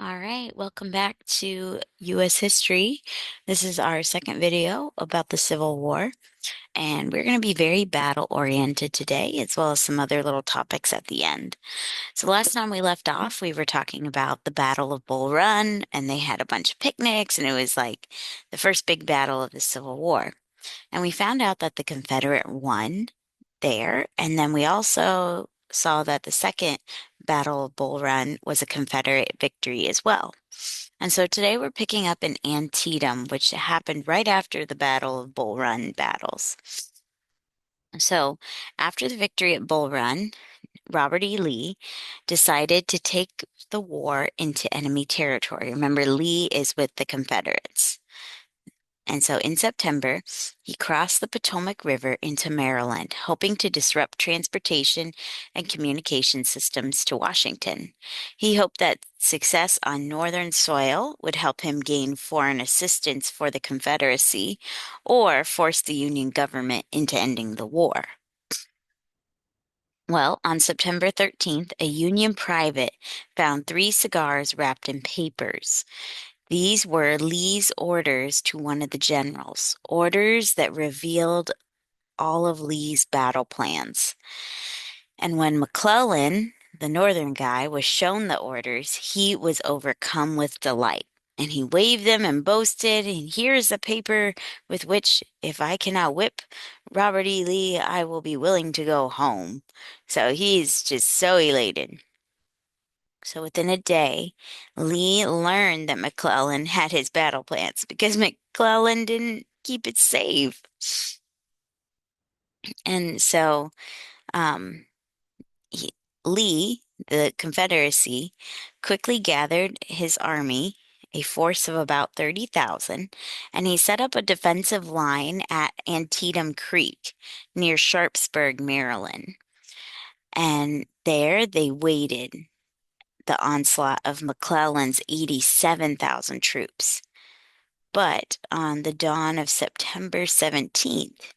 All right, welcome back to U.S. history. This is our second video about the Civil War, and we're going to be very battle oriented today, as well as some other little topics at the end. So, last time we left off, we were talking about the Battle of Bull Run, and they had a bunch of picnics, and it was like the first big battle of the Civil War. And we found out that the Confederate won there, and then we also saw that the second Battle of Bull Run was a Confederate victory as well. And so today we're picking up in Antietam, which happened right after the Battle of Bull Run battles. So after the victory at Bull Run, Robert E. Lee decided to take the war into enemy territory. Remember, Lee is with the Confederates. And so in September, he crossed the Potomac River into Maryland, hoping to disrupt transportation and communication systems to Washington. He hoped that success on Northern soil would help him gain foreign assistance for the Confederacy or force the Union government into ending the war. Well, on September 13th, a Union private found 3 cigars wrapped in papers. These were Lee's orders to one of the generals, orders that revealed all of Lee's battle plans. And when McClellan, the northern guy, was shown the orders, he was overcome with delight. And he waved them and boasted, and here's a paper with which, if I can outwhip Robert E. Lee, I will be willing to go home. So he's just so elated. So within a day, Lee learned that McClellan had his battle plans because McClellan didn't keep it safe. And so um, he, Lee, the Confederacy, quickly gathered his army, a force of about 30,000, and he set up a defensive line at Antietam Creek near Sharpsburg, Maryland. And there they waited the onslaught of McClellan's 87,000 troops. But on the dawn of September 17th,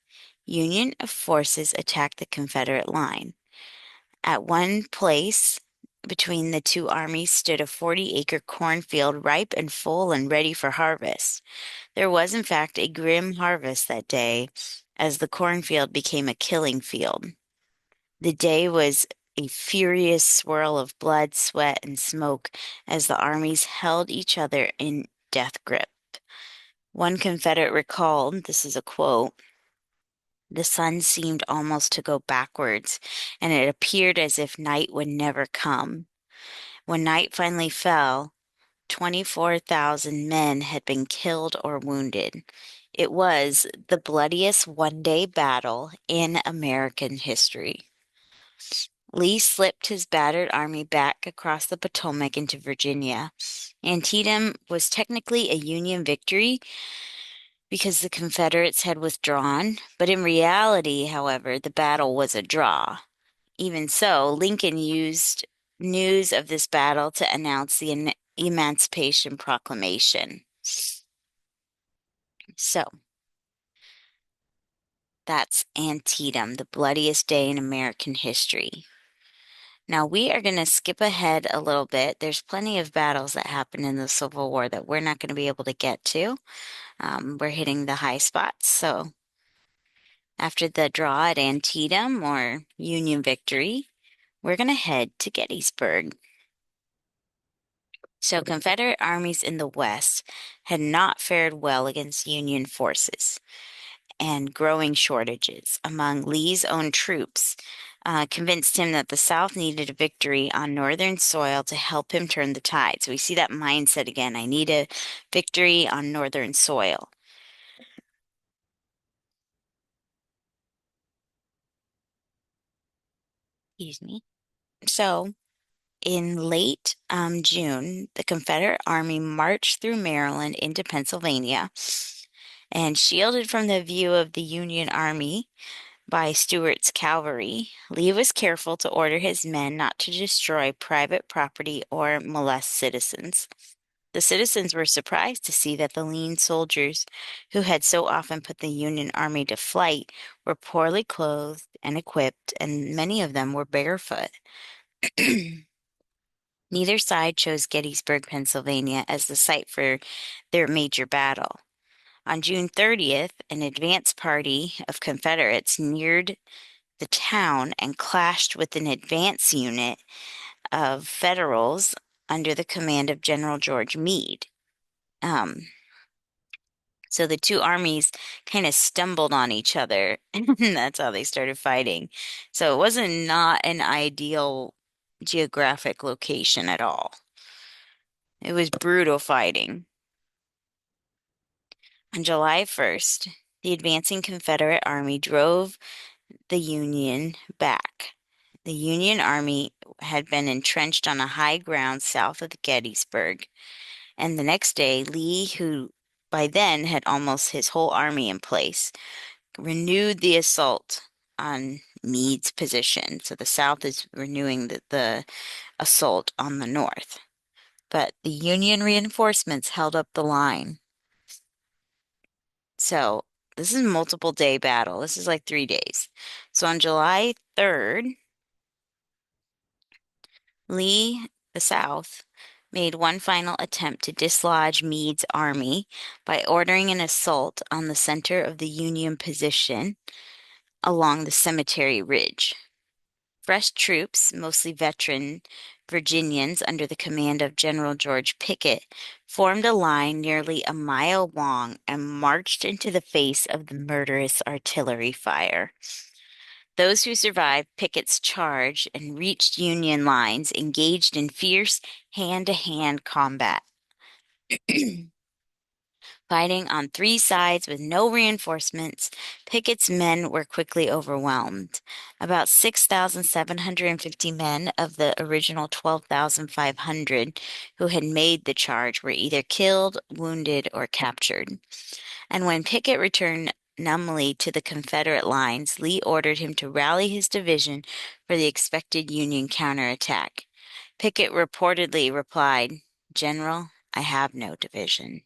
Union forces attacked the Confederate line. At one place between the two armies stood a 40-acre cornfield ripe and full and ready for harvest. There was, in fact, a grim harvest that day as the cornfield became a killing field. The day was a furious swirl of blood, sweat, and smoke as the armies held each other in death grip. One Confederate recalled, this is a quote, "The sun seemed almost to go backwards, and it appeared as if night would never come. When night finally fell, 24,000 men had been killed or wounded. It was the bloodiest one-day battle in American history." Lee slipped his battered army back across the Potomac into Virginia. Antietam was technically a Union victory because the Confederates had withdrawn, but in reality, however, the battle was a draw. Even so, Lincoln used news of this battle to announce the Emancipation Proclamation. So, that's Antietam, the bloodiest day in American history. Now, we are going to skip ahead a little bit. There's plenty of battles that happened in the Civil War that we're not going to be able to get to. We're hitting the high spots. So, after the draw at Antietam or Union victory, we're going to head to Gettysburg. So, Confederate armies in the West had not fared well against Union forces, and growing shortages among Lee's own troops convinced him that the South needed a victory on Northern soil to help him turn the tide. So we see that mindset again. I need a victory on Northern soil. Excuse me. So in late June, the Confederate Army marched through Maryland into Pennsylvania and shielded from the view of the Union Army by Stuart's cavalry. Lee was careful to order his men not to destroy private property or molest citizens. The citizens were surprised to see that the lean soldiers who had so often put the Union army to flight were poorly clothed and equipped, and many of them were barefoot. Neither side chose Gettysburg, Pennsylvania as the site for their major battle. On June 30th, an advance party of Confederates neared the town and clashed with an advance unit of Federals under the command of General George Meade. Um, so the two armies kind of stumbled on each other, and that's how they started fighting. So it wasn't not an ideal geographic location at all. It was brutal fighting. On July 1st, the advancing Confederate Army drove the Union back. The Union Army had been entrenched on a high ground south of Gettysburg, and the next day, Lee, who by then had almost his whole army in place, renewed the assault on Meade's position. So the South is renewing the assault on the North. But the Union reinforcements held up the line. So this is a multiple day battle. This is like 3 days. So on July 3rd, Lee, the South, made one final attempt to dislodge Meade's army by ordering an assault on the center of the Union position along the Cemetery Ridge. Fresh troops, mostly veteran Virginians under the command of General George Pickett, formed a line nearly a mile long and marched into the face of the murderous artillery fire. Those who survived Pickett's charge and reached Union lines engaged in fierce hand-to-hand combat. Fighting on three sides with no reinforcements, Pickett's men were quickly overwhelmed. About 6,750 men of the original 12,500 who had made the charge were either killed, wounded, or captured. And when Pickett returned numbly to the Confederate lines, Lee ordered him to rally his division for the expected Union counterattack. Pickett reportedly replied, "General, I have no division."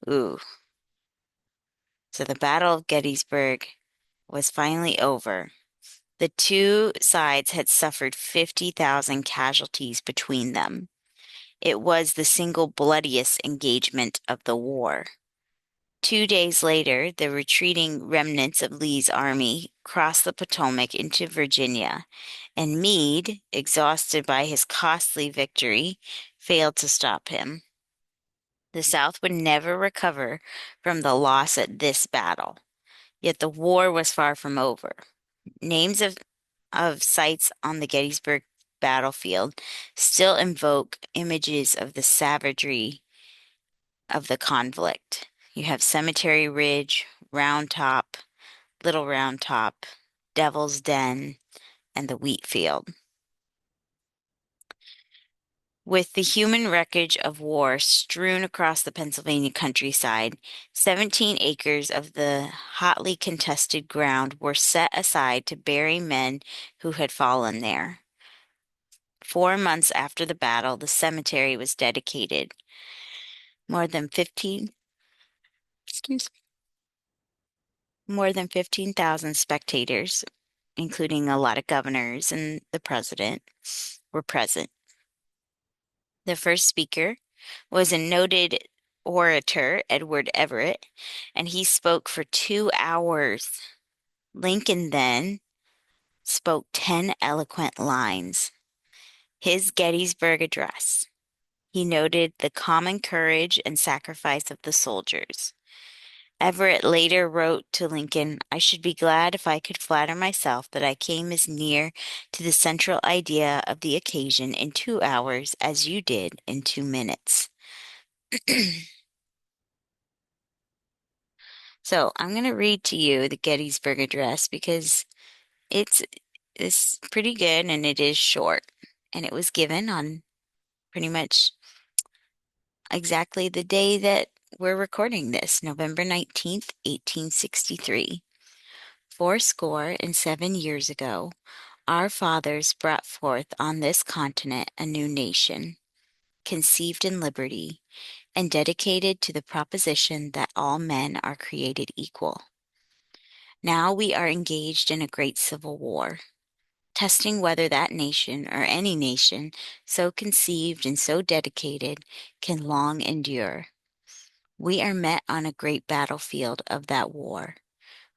Ooh. So the Battle of Gettysburg was finally over. The two sides had suffered 50,000 casualties between them. It was the single bloodiest engagement of the war. 2 days later, the retreating remnants of Lee's army crossed the Potomac into Virginia, and Meade, exhausted by his costly victory, failed to stop him. The South would never recover from the loss at this battle. Yet the war was far from over. Names of sites on the Gettysburg battlefield still invoke images of the savagery of the conflict. You have Cemetery Ridge, Round Top, Little Round Top, Devil's Den, and the wheat field. With the human wreckage of war strewn across the Pennsylvania countryside, 17 acres of the hotly contested ground were set aside to bury men who had fallen there. 4 months after the battle, the cemetery was dedicated. More than 15, excuse more than 15,000 spectators, including a lot of governors and the president, were present. The first speaker was a noted orator, Edward Everett, and he spoke for 2 hours. Lincoln then spoke 10 eloquent lines. His Gettysburg Address. He noted the common courage and sacrifice of the soldiers. Everett later wrote to Lincoln, "I should be glad if I could flatter myself that I came as near to the central idea of the occasion in 2 hours as you did in 2 minutes." So I'm going to read to you the Gettysburg Address because it's it's pretty good and it is short. And it was given on pretty much exactly the day that we're recording this, November 19th, 1863. 77 years ago, our fathers brought forth on this continent a new nation, conceived in liberty, and dedicated to the proposition that all men are created equal. Now we are engaged in a great civil war. testing whether that nation or any nation so conceived and so dedicated can long endure. We are met on a great battlefield of that war.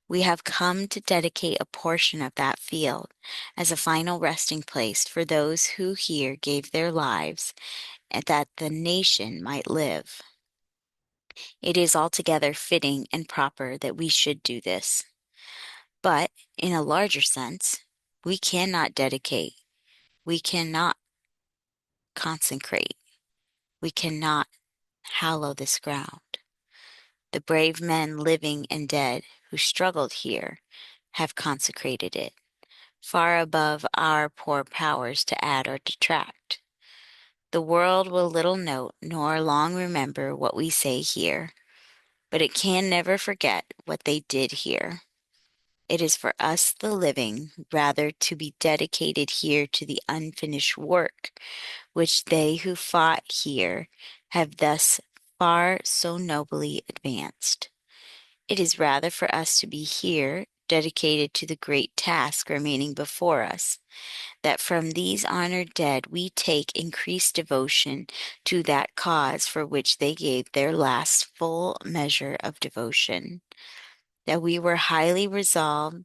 We have come to dedicate a portion of that field as a final resting place for those who here gave their lives and that the nation might live. It is altogether fitting and proper that we should do this. But in a larger sense, we cannot dedicate, we cannot consecrate, we cannot hallow this ground. The brave men living and dead who struggled here have consecrated it, far above our poor powers to add or detract. The world will little note nor long remember what we say here, but it can never forget what they did here. It is for us, the living, rather to be dedicated here to the unfinished work which they who fought here have thus far so nobly advanced. It is rather for us to be here dedicated to the great task remaining before us, that from these honored dead we take increased devotion to that cause for which they gave their last full measure of devotion, that we were highly resolved,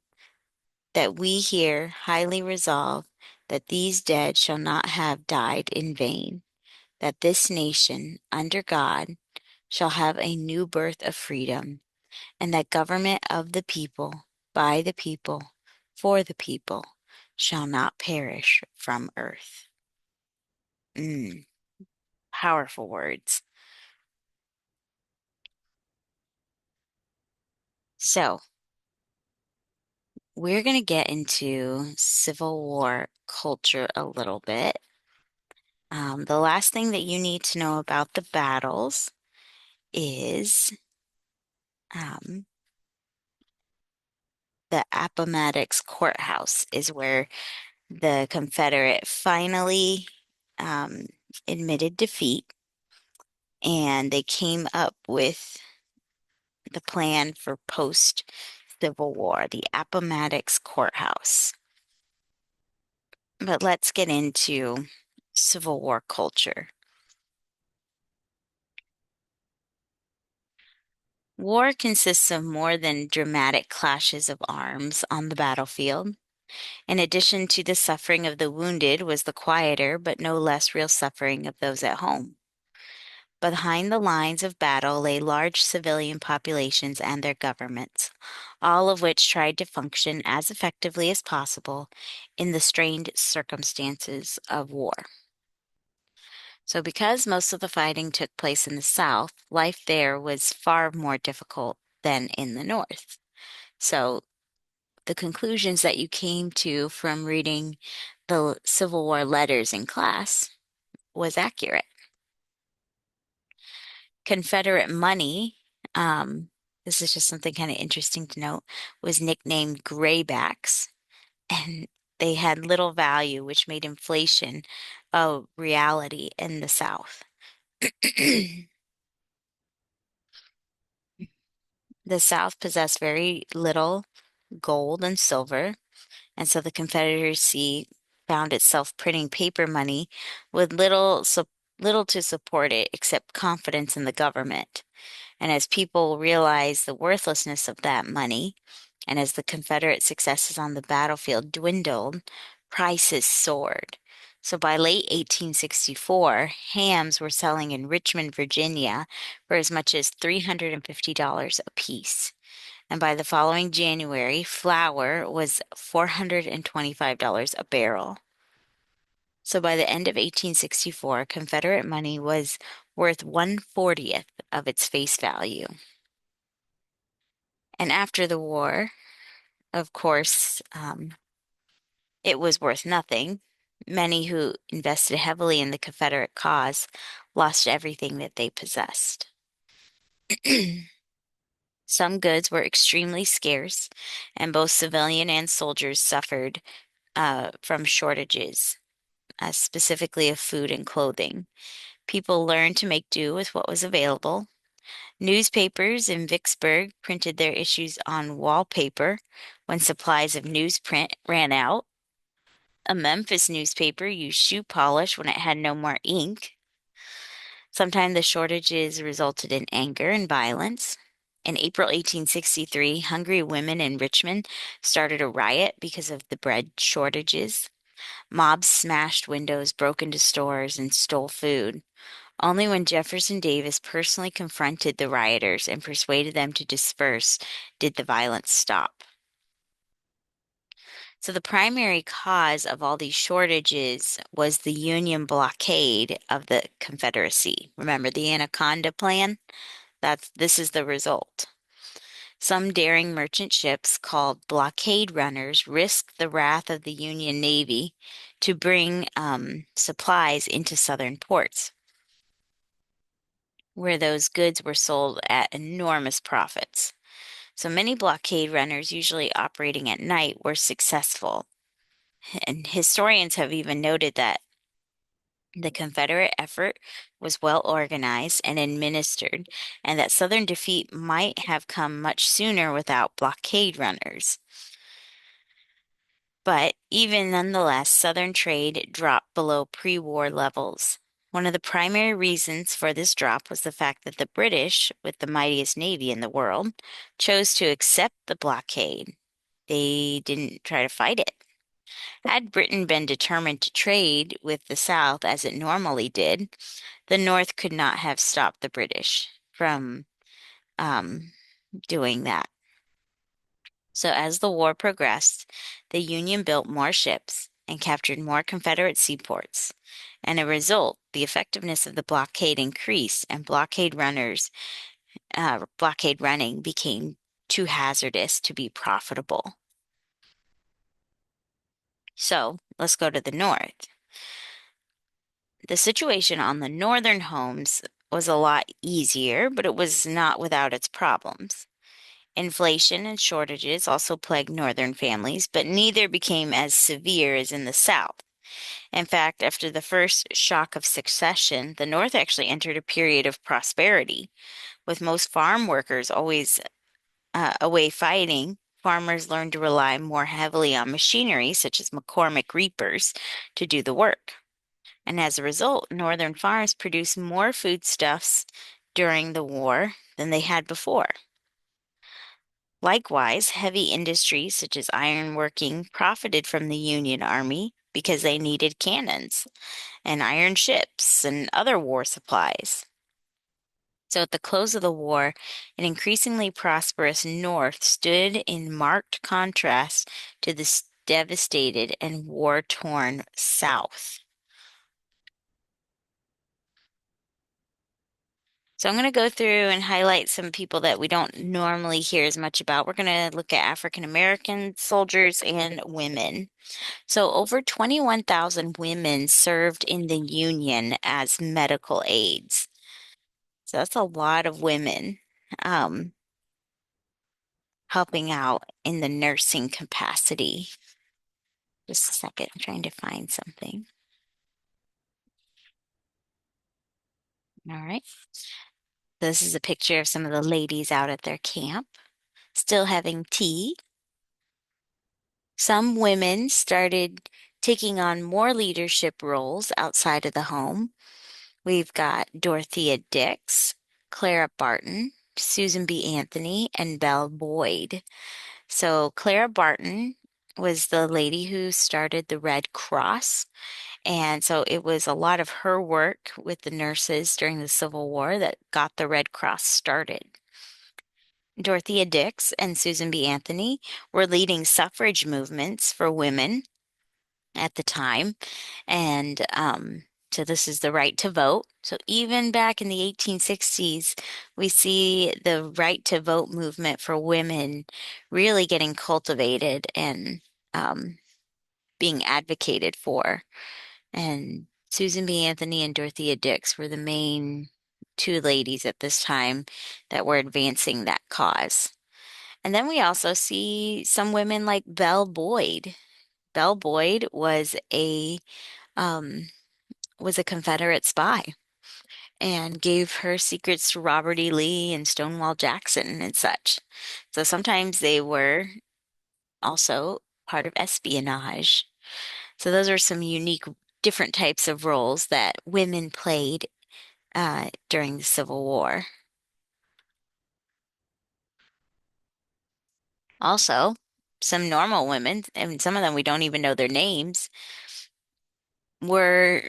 that we here highly resolve that these dead shall not have died in vain, that this nation, under God, shall have a new birth of freedom, and that government of the people, by the people, for the people, shall not perish from earth. Mm, powerful words. So, we're going to get into Civil War culture a little bit. The last thing that you need to know about the battles is um, the Appomattox Courthouse is where the Confederate finally um, admitted defeat, and they came up with the plan for post Civil War, the Appomattox Courthouse. But let's get into Civil War culture. War consists of more than dramatic clashes of arms on the battlefield. In addition to the suffering of the wounded was the quieter but no less real suffering of those at home. Behind the lines of battle lay large civilian populations and their governments, all of which tried to function as effectively as possible in the strained circumstances of war. So, because most of the fighting took place in the South, life there was far more difficult than in the North. So, the conclusions that you came to from reading the Civil War letters in class was accurate. Confederate money, um, this is just something kind of interesting to note, was nicknamed graybacks, and they had little value, which made inflation a reality in the South. The South possessed very little gold and silver, and so the Confederacy found itself printing paper money with little to support it except confidence in the government. And as people realized the worthlessness of that money, and as the Confederate successes on the battlefield dwindled, prices soared. So by late 1864, hams were selling in Richmond, Virginia for as much as $350 a piece. And by the following January, flour was $425 a barrel. So by the end of 1864, Confederate money was worth 1/40th of its face value. And after the war, of course, it was worth nothing. Many who invested heavily in the Confederate cause lost everything that they possessed. Some goods were extremely scarce, and both civilian and soldiers suffered from shortages, specifically of food and clothing. People learned to make do with what was available. Newspapers in Vicksburg printed their issues on wallpaper when supplies of newsprint ran out. A Memphis newspaper used shoe polish when it had no more ink. Sometimes the shortages resulted in anger and violence. In April 1863, hungry women in Richmond started a riot because of the bread shortages. Mobs smashed windows, broke into stores, and stole food. Only when Jefferson Davis personally confronted the rioters and persuaded them to disperse did the violence stop. So the primary cause of all these shortages was the Union blockade of the Confederacy. Remember the Anaconda Plan? This is the result. Some daring merchant ships called blockade runners risked the wrath of the Union Navy to bring supplies into southern ports, where those goods were sold at enormous profits. So many blockade runners, usually operating at night, were successful. And historians have even noted that the Confederate effort was well organized and administered, and that Southern defeat might have come much sooner without blockade runners. But even nonetheless, Southern trade dropped below pre-war levels. One of the primary reasons for this drop was the fact that the British, with the mightiest navy in the world, chose to accept the blockade. They didn't try to fight it. Had Britain been determined to trade with the South as it normally did, the North could not have stopped the British from um, doing that. So as the war progressed, the Union built more ships and captured more Confederate seaports. And as a result, the effectiveness of the blockade increased, and blockade running became too hazardous to be profitable. So let's go to the North. The situation on the northern homes was a lot easier, but it was not without its problems. Inflation and shortages also plagued northern families, but neither became as severe as in the South. In fact, after the first shock of succession, the North actually entered a period of prosperity. With most farm workers always away fighting, farmers learned to rely more heavily on machinery, such as McCormick reapers, to do the work. And as a result, northern farms produced more foodstuffs during the war than they had before. Likewise, heavy industries such as ironworking profited from the Union Army because they needed cannons and iron ships and other war supplies. So at the close of the war, an increasingly prosperous North stood in marked contrast to this devastated and war-torn South. So I'm going to go through and highlight some people that we don't normally hear as much about. We're going to look at African American soldiers and women. So over 21,000 women served in the Union as medical aides. So that's a lot of women um, helping out in the nursing capacity. Just a second, I'm trying to find something. All right. This is a picture of some of the ladies out at their camp, still having tea. Some women started taking on more leadership roles outside of the home. We've got Dorothea Dix, Clara Barton, Susan B. Anthony, and Belle Boyd. So Clara Barton was the lady who started the Red Cross. And so it was a lot of her work with the nurses during the Civil War that got the Red Cross started. Dorothea Dix and Susan B. Anthony were leading suffrage movements for women at the time. And so this is the right to vote. So even back in the 1860s, we see the right to vote movement for women really getting cultivated and being advocated for. And Susan B. Anthony and Dorothea Dix were the main two ladies at this time that were advancing that cause. And then we also see some women like Belle Boyd. Belle Boyd um, was a Confederate spy and gave her secrets to Robert E. Lee and Stonewall Jackson and such. So sometimes they were also part of espionage. So those are some unique, different types of roles that women played during the Civil War. Also, some normal women, and some of them we don't even know their names, were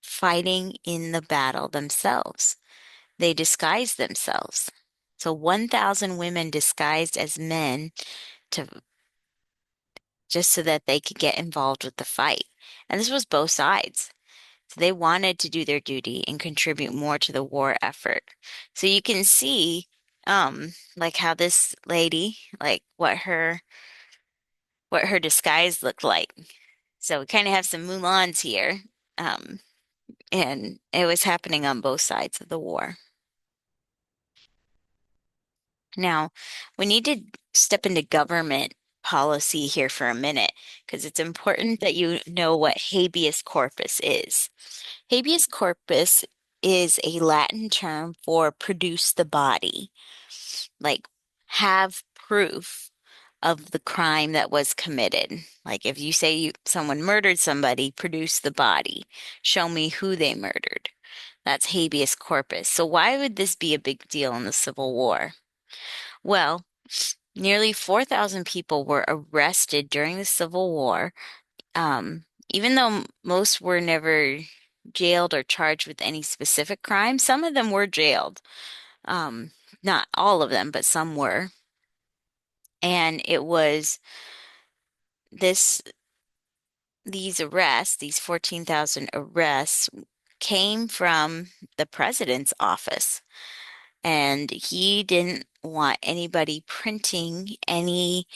fighting in the battle themselves. They disguised themselves. So 1,000 women disguised as men to just so that they could get involved with the fight. And this was both sides. So they wanted to do their duty and contribute more to the war effort. So you can see like how this lady, like what her disguise looked like. So we kind of have some Mulans here. Um, and it was happening on both sides of the war. Now, we need to step into government policy here for a minute because it's important that you know what habeas corpus is. Habeas corpus is a Latin term for produce the body, like have proof of the crime that was committed. Like if you say someone murdered somebody, produce the body, show me who they murdered. That's habeas corpus. So why would this be a big deal in the Civil War? Well, nearly 4,000 people were arrested during the Civil War. Even though most were never jailed or charged with any specific crime, some of them were jailed. Um, Not all of them, but some were. And it was this these arrests, these 14,000 arrests, came from the president's office. And he didn't want anybody printing any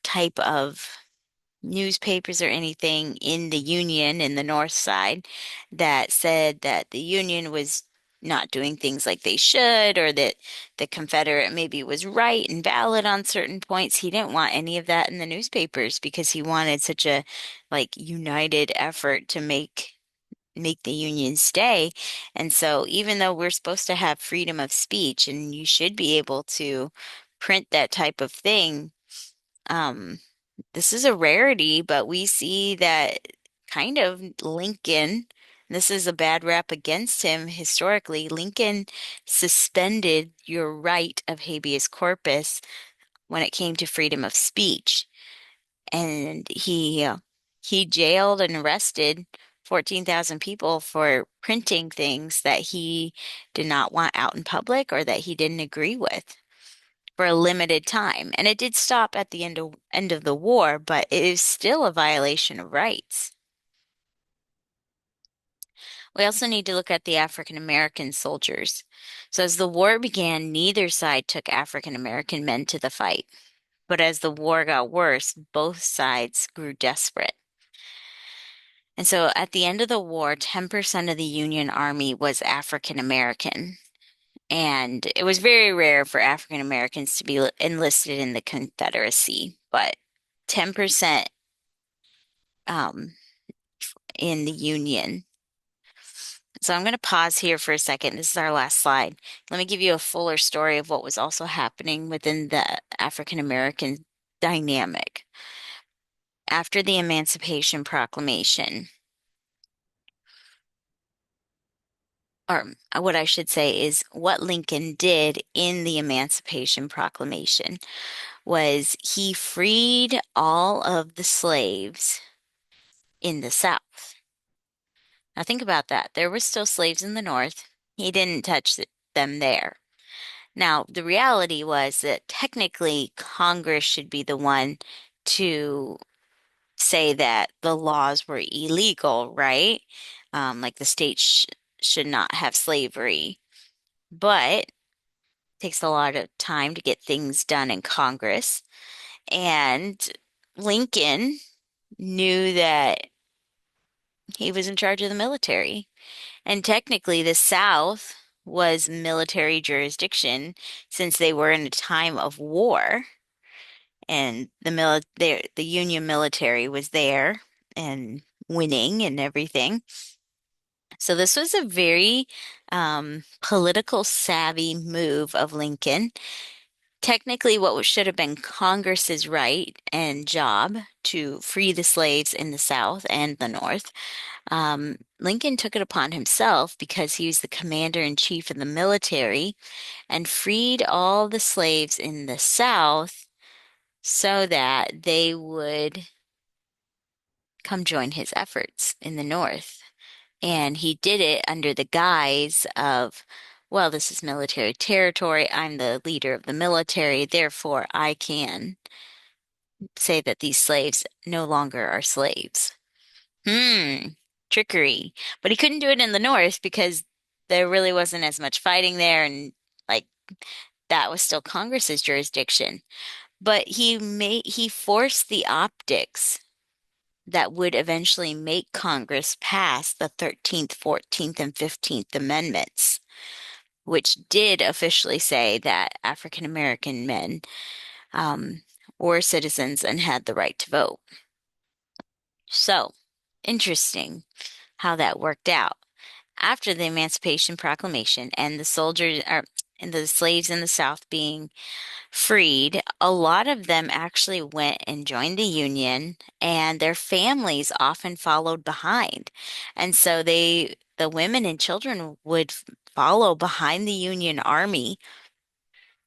type of newspapers or anything in the Union in the North Side that said that the Union was not doing things like they should, or that the Confederate maybe was right and valid on certain points. He didn't want any of that in the newspapers because he wanted such a like united effort to make the Union stay. And so even though we're supposed to have freedom of speech and you should be able to print that type of thing, um, this is a rarity, but we see that kind of Lincoln, this is a bad rap against him historically. Lincoln suspended your right of habeas corpus when it came to freedom of speech. And he jailed and arrested 14,000 people for printing things that he did not want out in public or that he didn't agree with for a limited time. And it did stop at the end of the war, but it is still a violation of rights. We also need to look at the African American soldiers. So as the war began, neither side took African American men to the fight. But as the war got worse, both sides grew desperate. And so at the end of the war, 10% of the Union Army was African American. And it was very rare for African Americans to be enlisted in the Confederacy, but 10% um, in the Union. So I'm going to pause here for a second. This is our last slide. Let me give you a fuller story of what was also happening within the African American dynamic. After the Emancipation Proclamation, or what I should say is what Lincoln did in the Emancipation Proclamation was he freed all of the slaves in the South. Now think about that. There were still slaves in the North. He didn't touch them there. Now, the reality was that technically Congress should be the one to say that the laws were illegal, right? Like the state should not have slavery. But it takes a lot of time to get things done in Congress. And Lincoln knew that he was in charge of the military. And technically, the South was military jurisdiction since they were in a time of war. And the Union military was there and winning and everything. So this was a very political savvy move of Lincoln technically what should have been Congress's right and job to free the slaves in the South and the North. Lincoln took it upon himself because he was the commander in chief of the military and freed all the slaves in the South so that they would come join his efforts in the North. And he did it under the guise of, well, this is military territory. I'm the leader of the military, therefore I can say that these slaves no longer are slaves. Hmm, trickery. But he couldn't do it in the North because there really wasn't as much fighting there, and like that was still Congress's jurisdiction. But he forced the optics that would eventually make Congress pass the 13th, 14th, and 15th Amendments, which did officially say that African American men um, were citizens and had the right to vote. So, interesting how that worked out. After the Emancipation Proclamation and the soldiers and the slaves in the South being freed, a lot of them actually went and joined the Union, and their families often followed behind. And so the women and children would follow behind the Union Army,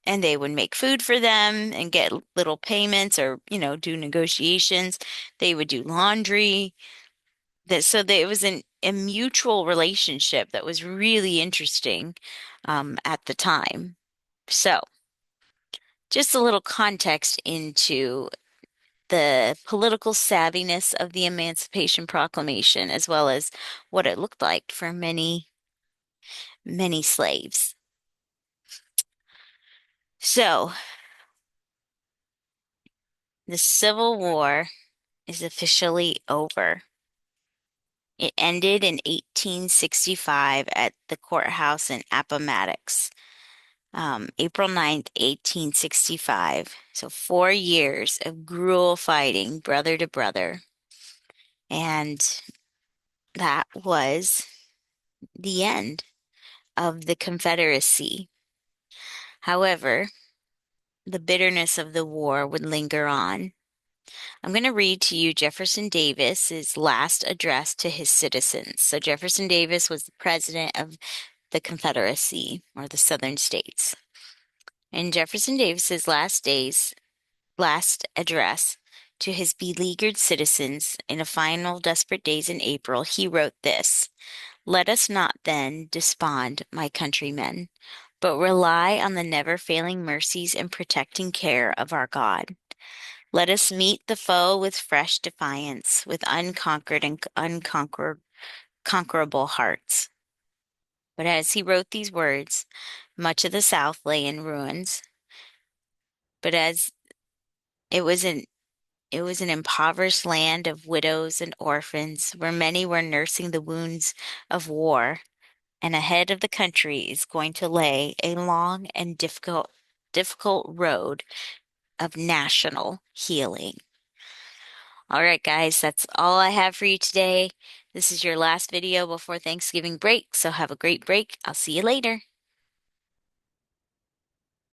and they would make food for them and get little payments or, do negotiations. They would do laundry. So it was a mutual relationship that was really interesting at the time. So, just a little context into the political savviness of the Emancipation Proclamation, as well as what it looked like for many, many slaves. So, the Civil War is officially over. It ended in 1865 at the courthouse in Appomattox, April 9th, 1865. So 4 years of gruel fighting, brother to brother. And that was the end of the Confederacy. However, the bitterness of the war would linger on. I'm going to read to you Jefferson Davis's last address to his citizens. So Jefferson Davis was the president of the Confederacy or the Southern states. In Jefferson Davis's last address to his beleaguered citizens in a final desperate days in April, he wrote this: "Let us not then despond, my countrymen, but rely on the never failing mercies and protecting care of our God. Let us meet the foe with fresh defiance, with unconquered and conquerable hearts." But as he wrote these words, much of the South lay in ruins. But as it was an it was an impoverished land of widows and orphans, where many were nursing the wounds of war, and ahead of the country is going to lay a long and difficult road of national healing. All right, guys, that's all I have for you today. This is your last video before Thanksgiving break, so have a great break. I'll see you later.